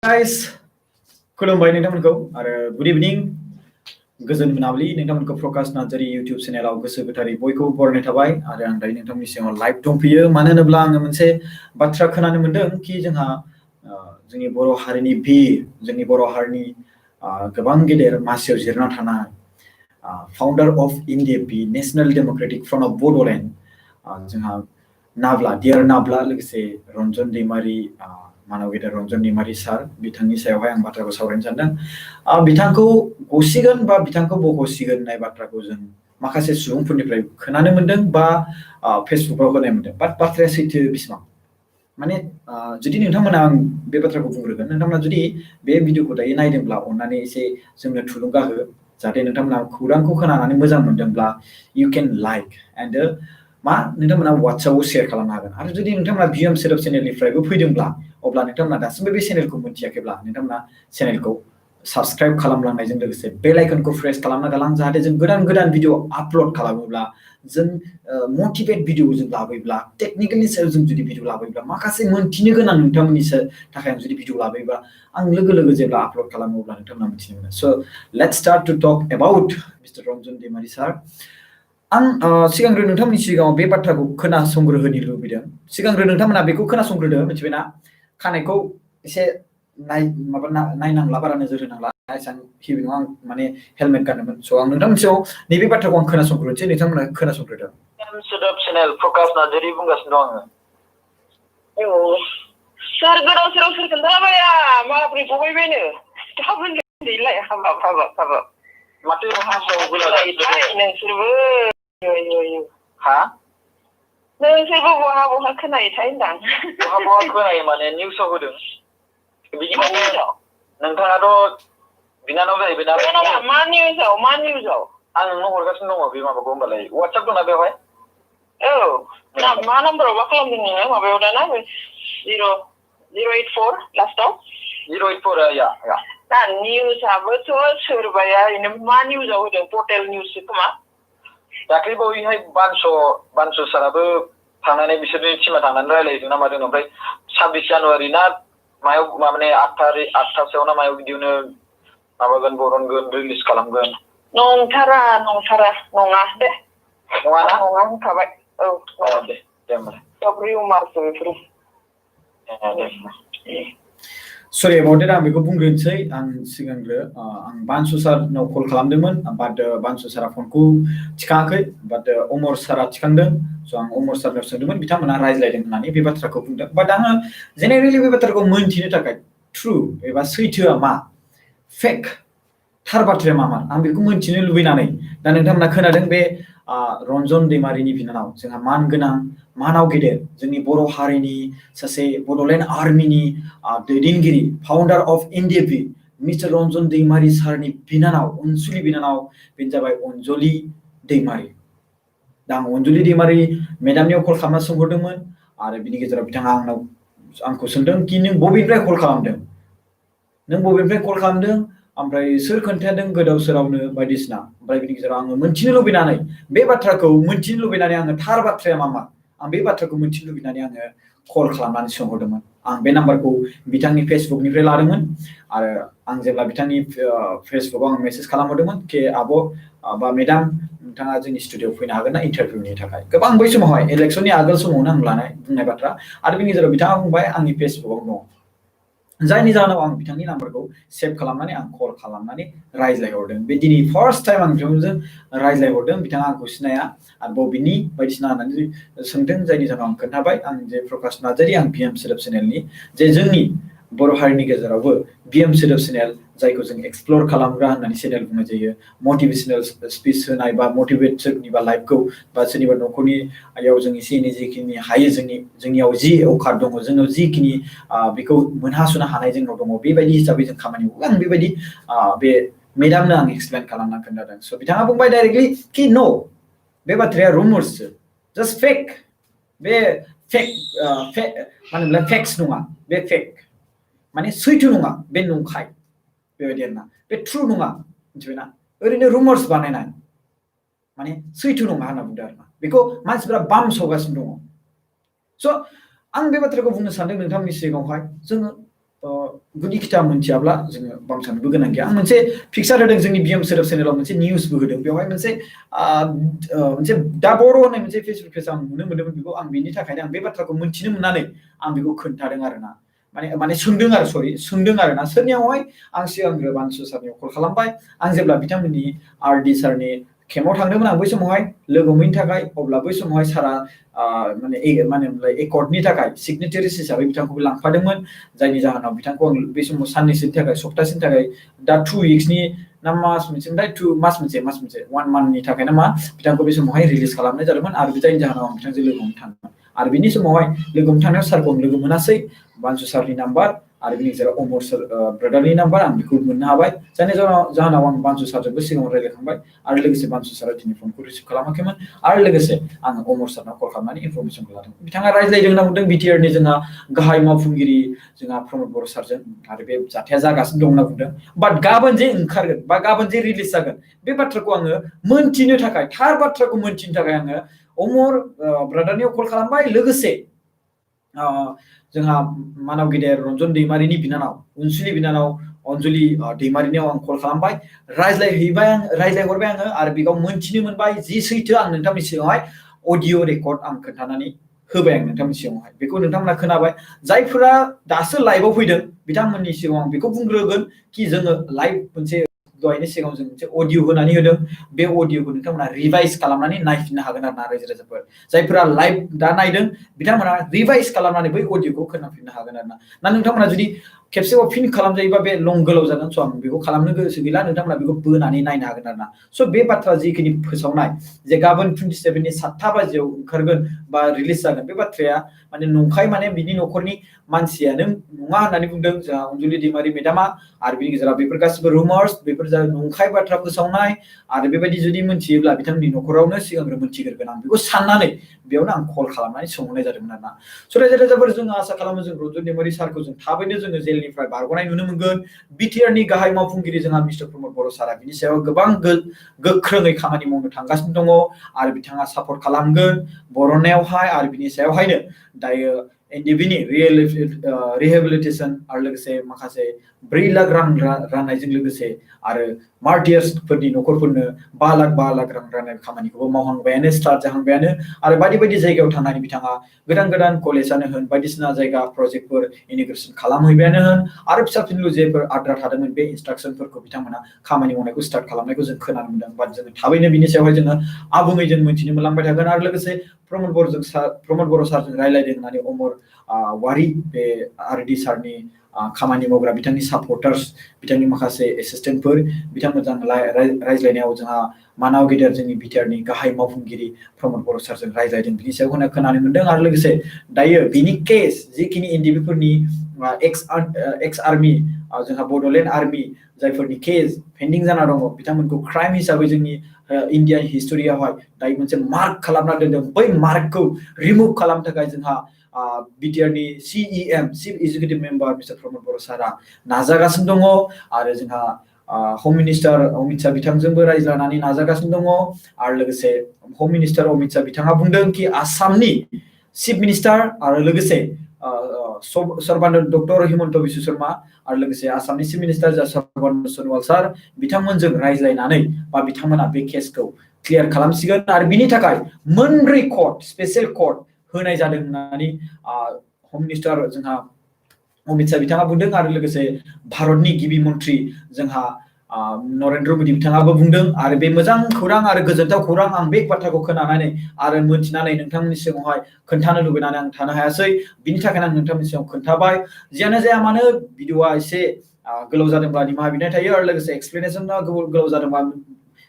Guys, खुलुमबाय नोंथांमोनखौ आरो good इभिनिं गोजोन मोनाबिलि नोंथांमोनखौ प्रकाश नार्जारी इउटिउब चेनेलाव गोसो गोथारै बयखौबो बरायनाय थाबाय आरो आं दायो नोंथांमोननि सिगाङाव लाइभ दंफैयो मानो होनोब्ला आङो मोनसे बाथ्रा खोनानो मोन्दों कि जोंहा जोंनि बर' हारिनि जोंनि बर' हारिनि गोबां गेदेर मासियाव जिरायना थानाय founder of NDFB National Democratic Front of Bodoland जोंहा नाब्ला डियार नाब्ला लोगोसे रन्जन दैमारी मानव गेदेर रन्जन दैमारी सार बिथांनि सायावहाय आं बाथ्राखौ सावरायनो सानदों बिथांखौ गसिगोन बा बिथांखौ बख'सिगोन होननाय बाथ्राखौ जों माखासे सुबुंफोरनिफ्राय खोनानो मोन्दों बा फेसबुकाव होनाय मोन्दों बाट बाथ्राया सैथो बेसेबां माने जुदि नोंथांमोना आं बे बाथ्राखौ बुंग्रोगोन नोंथांमोना जुदि बे भिडिअखौ दायो नायदोंब्ला अन्नानै एसे जोंनो थुलुंगा हो जाहाथे नोंथांमोना खौरांखौ खोनानानै मोजां मोनदोंब्ला इउ केन लाइक एन्ड नोंथांमोना वाट्सएपआव शेयार खालामनो हागोन आरो जुदि नोंथांमोना भिएम सोदोब चेनेलनिफ्रायबो फैदोंब्ला अब्ला नोंथांमोना दासिमबो बे चेनेलखौ मोनथियाखैब्ला नोंथांमोना चेनेलखौ साबस्क्राइब खालामलांनायजों लोगोसे बेल आइकनखौ प्रेस खालामना गालां जाहाथे जों गोदान भिडिअ आपल'ड खालामोब्ला जों मटिभेट भिडिअ जों लाबोयोब्ला टेकनिकेलनि सायाव जों जुदि भिडिअ लाबोयोब्ला माखासे मोनथिनो गोनां नोंथांमोननि थाखाय आं जुदि भिडिअ लाबोयोब्ला आं लोगो जेब्ला आपल'ड खालामो अब्ला नोंथांमोना मिथिनो मोनो स' let's start to talk about mister Ranjan Daimary sir आं सिगांग्रो नोंथांमोननि सिगाङाव बे बाथ्राखौ खोनासंग्रोहोनो लुबैदों सिगांग्रो नोंथांमोना बेखौ खोनासंग्रोदो मिथिबायना खानायखौ एसे नायनांला बारा नोजोर होनांला एसेबां हेभि नङा आं माने हेलमेट गानोमोन स' आं नोंथांमोनसेयाव नैबे बाथ्राखौ आं खोनासंग्रोनोसै नोंथांमोना खोनासंग्रोदो सोदोब चेनेल प्रकाश नार्जारी बुंगासिनो दं आङो सोर गोदाव सोराव सोर खोन्थालाबाया माबोरै गबायबायनो थाब होनलाय हाबाब माथो हासाव नोंसोरबो हा नोंसोरबो बहा खोनायोथाय होनदां बहा खोनायो माने निउसाव होदों बिनिखायनो नोंथाङाथ' बिनानाव जाहैबाय ना मा निउसाव आं नोंनो हरगासिनो दङ बे माबाखौ होमबालाय वाट्सएप दंना बेवहाय औ मा नाम्बाराव मा खालामदों नोङो माबायाव दाना 084 लास्टआव 084 या दा निउसाबोथ' सोरबाया ओरैनो मा निउसाव होदों पर्टेल निउससो खोमा दाख्लै बावैहाय बानस साराबो थांनानै बिसोरनि टिमा थांनानै रायलायदों ना मादों ओमफ्राय 26 जानुवारि ना मायाव माने 8थासोआव ना मायाव बिदिनो माबागोन बरनगोन रिलिज खालामगोन नंथारा नङा दे नङा होनखाबाय औ दे होमबालाय रिउमारसो बेफोरो सरि एबाउट आं बेखौ बुंग्रोनोसै आं सिगांग्रो आं बानसु सारनाव कल खालामदोंमोन बाट बानसु सारा फनखौ थिखाङाखै बाट अमर सारा थिखांदों स' आं अमर सारनाव सोंदोंमोन बिथांमोना रायज्लायदों होननानै बे बाथ्राखौ बुंदों बाट आङो जेनेरेलि बे बाथ्राखौ मोनथिनो थाखाय ट्रु एबा सैथोआ मा फेक थार बाथ्राया मामोन आं बेखौ मोनथिनो लुबैनानै दा नोंथांमोना खोनादों बे रन्जन दैमारीनि बिनानाव जोंहा मानगोनां मानाव गेदेर जोंनि बर' हारिनि सासे बड'लेण्ड आर्मिनि दैदेनगिरि founder of NDFB mister Ranjan Daimary सारनि बिनानाव अनसुलि बिनानाव बेनो जाबाय अनजलि दैमारी दा आं अनजलि दैमारी मेडामनियाव कल खालामना सोंहरदोंमोन आरो बिनि गेजेराव बिथाङा आंखौ सोंदों कि नों बबेनिफ्राय कल खालामदों ओमफ्राय सोर खोन्थादों गोदाव सोरावनो बायदिसिना ओमफ्राय बिनि गेजेराव आङो मोनथिनो लुबैनानै बे बाथ्राखौ मोनथिनो लुबैनानै आङो थार बाथ्राया मा आं बे बाथ्राखौ मोनथिनो लुबैनानै आङो कल खालामनानै सोंहरदोंमोन आं बे नाम्बारखौ बिथांनि फेसबुकनिफ्राय लादोंमोन आरो आं जेब्ला बिथांनि फेसबुकाव आं मेसेज खालामहरदोंमोन कि आब' बा मेडाम नोंथाङा जोंनि स्टुडिअ'आव फैनो हागोन ना इन्टारभिउनि थाखाय गोबां बै समावहाय इलेक्सननि आगोल समावनो आं बुंनाय बाथ्रा आरो बिनि गेजेराव बिथाङा बुंबाय आंनि फेसबुकाव दङ जायनि जाहोनाव आं बिथांनि नाम्बारखौ सेभ खालामनानै आं कल खालामनानै रायज्लायहरदों बे दिनै फार्स्ट टाइम आं बिथांजों रायज्लायहरदों बिथाङा आंखौ सिनाया आरो बबेनि बायदिसिना होननानै सोंदों जायनि जाहोनाव आं खोन्थाबाय आं जे प्रकाश नार्जारी आं भिएम सोदोब चेनेलनि जे जोंनि बर' हारिनि गेजेरावबो भिएम सोदोब चेनेल जायखौ जों एक्सप्लर खालामग्रा होननानै चेनेल बुंनाय जायो मटिभेशनेल स्पिच होनाय बा मटिभेट सोरनिबा लाइफखौ बा सोरनिबा न'खरनि आयाव जों एसे एनै जिखिनि हायो जोंनियाव जि औकात दङ जोंनाव जिखिनि बेखौ मोनहास'नो हानाय जोंनाव दङ बेबायदि हिसाबै जों खामानि मावो आं बेबायदि बे मेडामनो आं एक्सप्लेन खालामना खोन्थादों स' बिथाङा बुंबाय डाइरेक्टलि कि न' बे बाथ्राया रुमार्ससो जास्ट फेक बे फेक मानो फेक्स नङा बे फेक माने सैथो नङा बे नंखाय बेबायदि आरोना बे ट्रु नङा मिथिबायना ओरैनो रुमार्स बानायनाय माने सैथो नङा होनना बुंदों आरोना बेखौ मानसिफोरा बामसावगासिनो दङ स' आं बे बाथ्राखौ बुंनो सानदों नोंथांमोननि सिगाङावहाय जोङो गुदि खिथा मोनथियाब्ला जोङो बांसानोबो गोनां गैया आं मोनसे फिक्सार होदों जोंनि बिएम सोदोब चेनेलाव मोनसे निउसबो होदों बेवहाय मोनसे दा बर' होननाय मोनसे फेसबुक पेज आं नुनो मोन्दोंमोन बेखौ आं बेनि थाखायनो आं बे बाथ्राखौ मोनथिनो मोननानै आं बेखौ खोन्थादों आरोना माने सोंदों आरोना सोरनियावहाय आं सिगांग्रो बानसु सारनियाव कल खालामबाय आं जेब्ला बिथांमोननि आरडि सारनि केम्पआव थांदोंमोन आं बै समावहाय लोगो हमैनि थाखाय अब्ला बै समावहाय सारा माने एकर्डनि थाखाय सिगनेटारिस हिसाबै बिथांखौबो लांफादोंमोन जायनि जाहोनाव बिथांखौ आं बे समाव साननैसोनि थाखाय सप्तासेनि थाखाय दा 2 विक्सनि ना मास मोनसे 1 मान्थनि थाखाय ना मा बिथांखौ बे समावहाय रिलिज खालामनाय जादोंमोन आरो जायनि जाहोनाव आं बिथांजों लोगो हमनो थांदोंमोन आरो बिनि समावहाय लोगो हमनो थांनायाव सारखौ आं लोगो मोनासै बानसु सारनि नाम्बार आरो बिनि गेजेराव अमर सर ब्रादारनि नाम्बार आं बेखौ मोननो हाबाय जायनि जाहोनाव आं बानसु सारजोंबो सिगाङाव रायज्लायखांबाय आरो लोगोसे बानसु सारा दिनै फनखौ रिसिभ खालामाखैमोन आरो लोगोसे आं अमर सारनाव कल खालामनानै इनफरमेसनखौ लादों बिथाङा रायज्लायदों होनना बुंदों बिटिआरनि जोंहा गाहाय मावफुंगिरि जोंहा प्रमद बर' सारजों आरो बे जाथाया जागासिनो दं होनना बुंदों बाट गाबोन जे ओंखारगोन बा गाबोन जे रिलिज जागोन बे बाथ्राखौ आङो मोनथिनो थाखाय थार बाथ्राखौ मोनथिनो थाखाय आङो अमर ब्रादारनियाव कल खालामबाय लोगोसे जोंहा मानाव गेदेर रन्जन दैमारिनि बिनानाव अनसुलि बिनानाव अनजुलि दैमारिनियाव आं कल खालामबाय रायज्लायहरबाय आङो आरो बेयाव मोनथिनो मोनबाय जि सैथो आं नोंथांनि सिगाङावहाय अडिअ रेकर्ड आं खोन्थानानै होबाय आं नोंथांनि सिगाङावहाय बेखौ नोंथांमोना खोनाबाय जायफोरा दासो लाइभआव फैदों बिथांमोननि सिगाङाव आं बेखौ बुंग्रोगोन कि जोङो लाइभ मोनसे दहायनि सिगाङाव जों मोनसे अडिअ होनानै होदों बे अडिअखौ नोंथांमोना रिभाइस खालामनानै नायफिननो हागोन आरो ना रायजो राजाफोर जायफोरा लाइभ दा नायदों बिथांमोना रिभाइस खालामनानै बै अडिअखौ खोनाफिननो हागोन आरो ना नोंथांमोना जुदि खेबसेबाव फिन खालामजायोबा बे लं गोलाव जागोन स' आं बेखौ खालामनो गोसो गैला नोंथांमोना बेखौ बोनानै नायनो हागोन आरो ना स' बे बाथ्रा जिखिनि फोसावनाय जे गाबोन 27नि 7 बाजियाव ओंखारगोन बा रिलिज जागोन बे बाथ्राया माने नंखाय माने बिनि न'खरनि मानसियानो नङा होननानै बुंदों जोंहा अनजुलि दैमारि मेदामा आरो बिनि गेजेराव बेफोर गासिबो रुमार्स बेफोर नंखाय बाथ्रा फोसावनाय आरो बेबायदि जुदि मोनथियोब्ला बिथांमोननि न'खरावनो सिगांग्रो मोनथिग्रोगोन आं बेखौ साननानै बेयावनो आं कल खालामनानै सोंहरनाय जादोंमोन आरोना स' रायजो राजाफोर जोङो आसा खालामो जों रन्जन दैमारि सारखौ जों थाबैनो जोङो जेलनिफ्राय बारग'नाय नुनो मोनगोन बिटिआरनि गाहाय मावफुंगिरि जोंहा मिस्टार प्रमद बर' सारा बिनि सायाव गोबां गोख्रोङै खामानि मावनो थांगासिनो दङ आरो बिथाङा सापर्ट खालामगोन बरननायावहाय आरो बिनि सायावहायनो दायो एनडिबिनि रिहेबिलिटेसन आरो लोगोसे माखासे 4 लाख रां राननायजों लोगोसे आरो मार्टियार्सफोरनि न'खरफोरनो 5 लाख रां राननाय खामानिखौबो मावहांबायानो स्टार्ट जाहांबायानो आरो बायदि बायदि जायगायाव थांनानै बिथाङा गोदान कलेजानो होन बायदिसिना जायगा प्रजेक्टफोर इनिग्रेसन खालामहैबायानो होन आरो फिसा फिनलु जेफोर आद्रा थादोंमोन बे इन्सट्राक्सनफोरखौ बिथांमोना खामानि मावनायखौ स्टार्ट खालामनायखौ जों खोनानो मोनदों बाट जोङो थाबैनो बिनि सायावहाय जोङो आबुङै जों मिथिनो मोनलांबाय थागोन आरो लोगोसे प्रमद बर' सारजों रायज्लायदों होननानै अमर वारि बे आरडि सारनि खामानि मावग्रा बिथांनि सापर्टार्स बिथांनि माखासे एसिस्टेन्टफोर बिथांमोनजों रायज्लायनायाव जोंहा मानाव गेदेर जोंनि बिटिआरनि गाहाय मावफुंगिरि प्रमद बर' सारजों रायज्लायदों बिनि सायाव खोनानो मोनदों आरो लोगोसे दायो बिनि केस जिखिनि एनडिबिफोरनि एक्स आर्मि जोंहा बड'लेण्ड आर्मि जायफोरनि केस पेन्डिं जाना दङ बिथांमोनखौ क्राइम हिसाबै जोंनि इण्डियान हिस्ट'रियावहाय दायो मोनसे मार्क खालामना दोनदों बै मार्कखौ रिमुभ खालामनो थाखाय जोंहा बिटिआरनि CEM chief executive member mister Pramod Boro' सारा नाजागासिनो दङ आरो जोंहा हम मिनिस्टार अमित शाह बिथांजोंबो रायज्लायनानै नाजागासिनो दङ आरो लोगोसे हम मिनिस्टार अमित शाह बिथाङा बुंदों कि आसामनि चिफ मिनिस्टार आरो लोगोसे सर्बानन्द डक्टर हिमन्त बिश्व शर्मा आरो लोगोसे आसामनि चिफ मिनिस्टार जा सर्बानन्द सनवाल सार बिथांमोनजों रायज्लायनानै बा बिथांमोना बे केसखौ क्लियार खालामसिगोन आरो बिनि थाखाय 4 कर्ट स्पेशेल कर्ट होनाय जादों होननानै हम मिनिस्टार जोंहा अमित शाह बिथाङा बुंदों आरो लोगोसे भारतनि गिबि मन्त्रि जोंहा नरेन्द्र मोदी बिथाङाबो बुंदों आरो बे मोजां खौरां आरो गोजोनथाव खौरां आं बे बाथ्राखौ खोनानानै आरो मोनथिनानै नोंथांमोननि सिगाङावहाय खोन्थानो लुबैनानै आं थानो हायासै बिनि थाखायनो आं नोंथांमोननि सिगाङाव खोन्थाबाय जियानो जाया मानो भिडिअआ एसे गोलाव जादोंब्ला निमाहा बिनाय थायो आरो लोगोसे एक्सप्लेनेशना गोलाव जादोंबा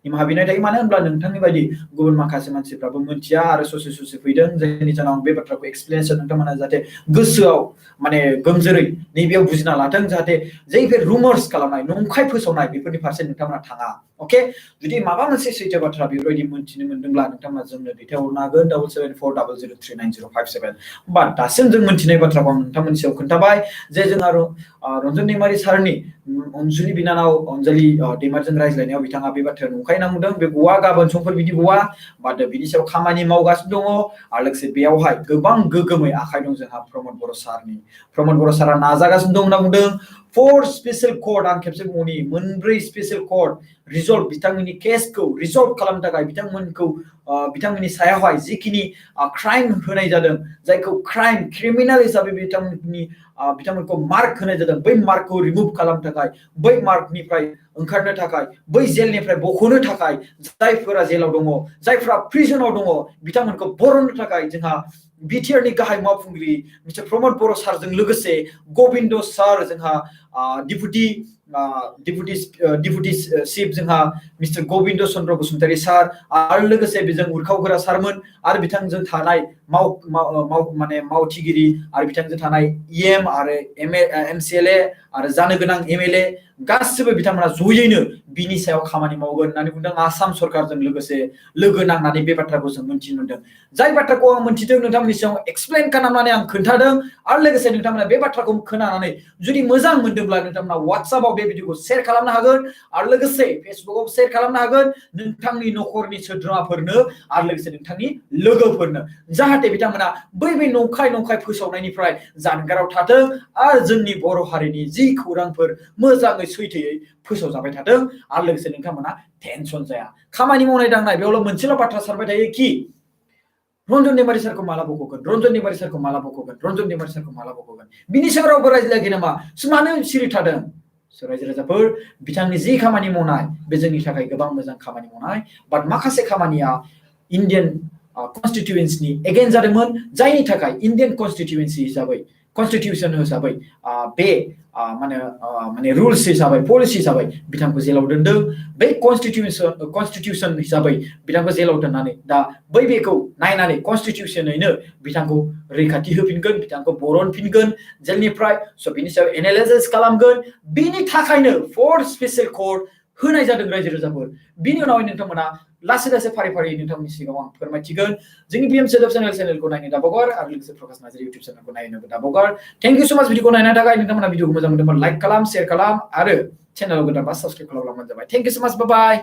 निमाहा बिनाय थायो मानो होनब्ला नोंथांनि बायदि गुबुन माखासे मानसिफ्राबो मोनथिया आरो ससे फैदों जायनि जाहोनाव आं बे बाथ्राखौ एक्सप्लेनेशन नोंथांमोना जाहाथे गोसोआव माने गोमजोरै नैबेयाव बुजिना लाथों जाहाथे जायफोर रुमार्स खालामनाय नंखाय फोसावनाय बेफोरनि फारसे नोंथांमोना थाङा अके जुदि माबा मोनसे सैथो बाथ्रा बेबायदि मोनथिनो मोनदोंब्ला नोंथांमोना जोंनो दैथायहरनो हागोन 7740039057 बा दासिम जों मोनथिनाय बाथ्राखौ आं नोंथांमोननि सायाव खोन्थाबाय जे जोंहा रन्जन दैमारि सारनि अनजुलि बिनानाव अनजालि दैमारजों रायज्लायनायाव बिथाङा बे बाथ्राया नंखाय नांदों बे गवा गाबोन समफोर बिदि गवा बा बिनि सायाव खामानि मावगासिनो दङ आरो लोगोसे बेयावहाय गोबां गोगोमै आखाइ दं जोंहा प्रमद बर' सारनि प्रमद बर' सारा नाजागासिनो दं होनना बुंदों 4 स्पेशल कोर्ट आं खेबसे बुंनि मोनब्रै स्पेशल कोर्ट रिजल्व बिथांमोननि केसखौ रिजल्व खालामनो थाखाय बिथांमोनखौ बिथांमोननि सायावहाय जिखिनि क्राइम होनाय जादों जायखौ क्राइम क्रिमिनेल हिसाबै बिथांमोनखौ मार्क होनाय जादों बै मार्कखौ रिमुभ खालामनो थाखाय बै मार्कनिफ्राय ओंखारनो थाखाय बै जेलनिफ्राय बख'नो थाखाय जायफोरा जेलाव दङ जायफोरा प्रिजनाव दङ बिथांमोनखौ बरननो थाखाय जोंहा बिटिआरनि गाहाय मावफुंगिरि मिस्टार प्रमद बर' सारजों लोगोसे गबिन्द सार जोंहा डिपुटि चिफ जोंहा मिस्टार गबिन्द चन्द्र बसुमतारी सार आरो लोगोसे बेजों उर्खाव गोरा सारमोन आरो बिथांजों थानाय मावथिगिरि आरो बिथांजों थानाय इएम आरो एमसिएलए आरो जानो गोनां एमएलए गासिबो बिथांमोना जयैनो बिनि सायाव खामानि मावगोन होननानै बुंदों आसाम सरकारजों लोगोसे लोगो नांनानै बे बाथ्राखौ जों मोनथिनो मोनदों जाय बाथ्राखौ आं मोनथिदों नोंथांमोननि सायाव एक्सप्लेन खालामनानै आं खोन्थादों आरो लोगोसे नोंथांमोना बे बाथ्राखौ खोनानानै जुदि मोजां मोनदोंब्ला नोंथांमोना WhatsAppआव बे भिडिअखौ शेयार खालामनो हागोन आरो लोगोसे फेसबुकआव शेयार खालामनो हागोन नोंथांनि नखरनि सोद्रोमाफोरनो आरो लोगोसे नोंथांनि लोगोफोरनो जाहाथे बिथांमोना बै नंखाय फोसावनायनिफ्राय जानगाराव थाथों आरो जोंनि बर' हारिनि जि खौरांफोर मोजाङै सैथोयै फोसावजाबाय थाथों आरो लोगोसे नोंथांमोना टेनसन जाया खामानि मावनाय दांनाय बेयावल' मोनसेल' बाथ्रा सानबाय थायो कि रन्जन दैमारि सारखौ माला बख'गोन रन्जन दैमारि सारखौ माला बख'गोन रन्जन दैमारि सारखौ माला बख'गोन बिनि सायाव रावबो रायज्लायाखै नामा मानो सिरि थादों रायजो राजाफोर बिथांनि जि खामानि मावनाय बे जोंनि थाखाय गोबां मोजां खामानि मावनाय बाट माखासे खामानिया इन्डियान कन्स्टिटिउयेन्सिनि एगेन्स्ट जादोंमोन जायनि थाखाय इन्डियान कन्स्टिटिउयेन्सि हिसाबै कन्स्टिटिउसन हिसाबै बे माने रुल्स हिसाबै पलिसि हिसाबै बिथांखौ जेलाव दोनदों बै कन्स्टिटिउसन हिसाबै बिथांखौ जेलाव दोननानै दा बेखौ नायनानै कन्स्टिटिउसनैनो बिथांखौ रैखाथि होफिनगोन बिथांखौ बरनफिनगोन जेलनिफ्राय स' बिनि सायाव एनालाइसिस खालामगोन बिनि थाखायनो 4 स्पेशल कोर्ट होनाय जादों रायजो राजाफोर बिनि उनावहाय नोंथांमोना लासै फारि नोंथांमोननि सिगाङाव आं फोरमायथिगोन जोंनि बिएम सेदब चेनेलखौ नायनो दाबावगार आरो लोगोसे प्रकाश नार्जारि इउटिउब चेनेलखौ नायनो दाबावगार थेंक इउ सो माच भिडिअखौ नायनो थाखाय नोंथांमोना भिडिअखौ मोजां मोनदोंबा लाइक खालाम शेयार खालाम आरो चेनेलाव गोदानबा साबस्क्राइब खालामब्लानो जाबाय थेंक इउ सो माच बाय बाय